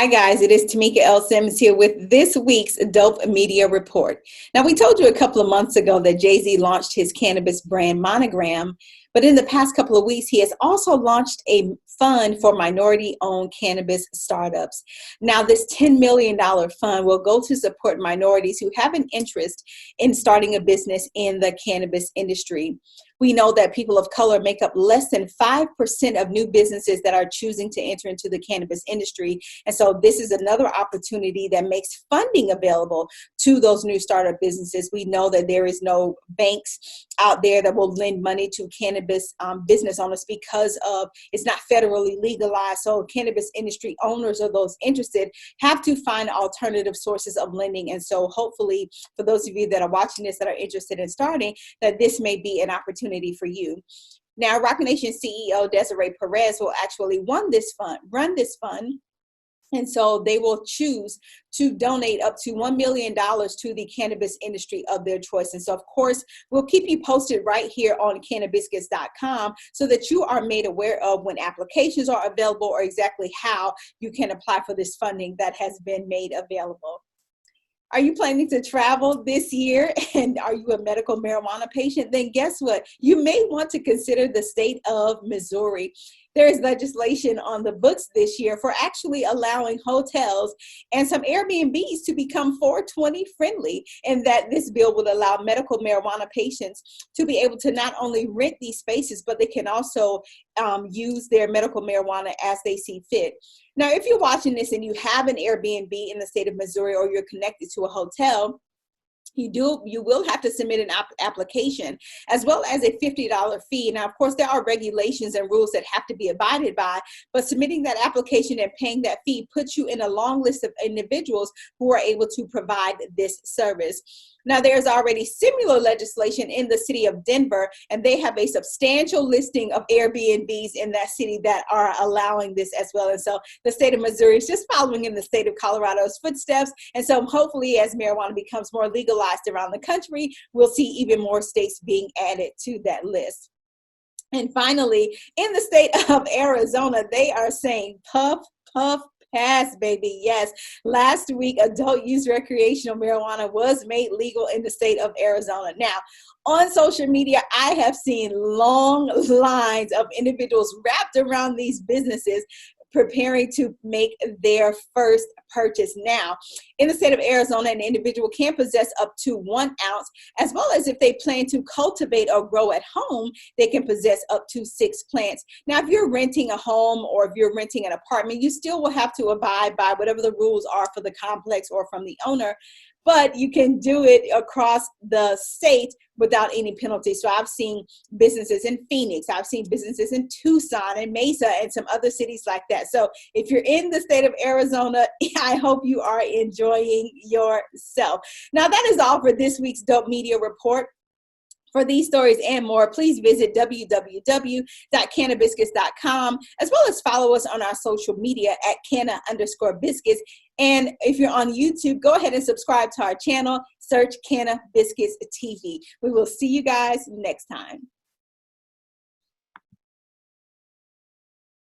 Hi guys, it is Tamika L here with this week's Dope Media Report. Now, we told you a couple of months ago that Jay-Z launched his cannabis brand Monogram, but in the past couple of weeks, he has also launched a fund for minority-owned cannabis startups. Now, this $10 million fund will go to support minorities who have an interest in starting a business in the cannabis industry. We know that people of color make up less than 5% of new businesses that are choosing to enter into the cannabis industry. And so this is another opportunity that makes funding available to those new startup businesses. We know that there is no banks out there that will lend money to cannabis business owners because of it's not federally legalized. So cannabis industry owners or those interested have to find alternative sources of lending. And so hopefully for those of you that are watching this that are interested in starting, that this may be an opportunity for you. Now, Rock Nation CEO Desiree Perez will actually run this fund. And so they will choose to donate up to $1 million to the cannabis industry of their choice. And so, of course, we'll keep you posted right here on cannabiscuits.com so that you are made aware of when applications are available or exactly how you can apply for this funding that has been made available. Are you planning to travel this year and are you a medical marijuana patient? Then guess what? You may want to consider the state of Missouri. There is legislation on the books this year for actually allowing hotels and some Airbnbs to become 420 friendly, and that this bill would allow medical marijuana patients to be able to not only rent these spaces, but they can also use their medical marijuana as they see fit. Now, if you're watching this and you have an Airbnb in the state of Missouri or you're connected to a hotel, you will have to submit an application as well as a $50 fee. Now, of course, there are regulations and rules that have to be abided by, but submitting that application and paying that fee puts you in a long list of individuals who are able to provide this service. Now, there's already similar legislation in the city of Denver, and they have a substantial listing of Airbnbs in that city that are allowing this as well. And so the state of Missouri is just following in the state of Colorado's footsteps. And so hopefully as marijuana becomes more legalized around the country, we'll see even more states being added to that list. And finally, in the state of Arizona, they are saying puff, puff, pass, baby. Yes, last week, adult use recreational marijuana was made legal in the state of Arizona. Now, on social media, I have seen long lines of individuals wrapped around these businesses preparing to make their first purchase. Now, in the state of Arizona, an individual can possess up to 1 ounce, as well as if they plan to cultivate or grow at home, they can possess up to 6 plants. Now, if you're renting a home or if you're renting an apartment, you still will have to abide by whatever the rules are for the complex or from the owner, but you can do it across the state without any penalty. So I've seen businesses in Phoenix, I've seen businesses in Tucson and Mesa and some other cities like that. So if you're in the state of Arizona, I hope you are enjoying yourself. Now, that is all for this week's Dope Media Report. For these stories and more, please visit www.cannabiscuits.com, as well as follow us on our social media at canna_biscuits. And if you're on YouTube, go ahead and subscribe to our channel. Search Canna Biscuits TV. We will see you guys next time.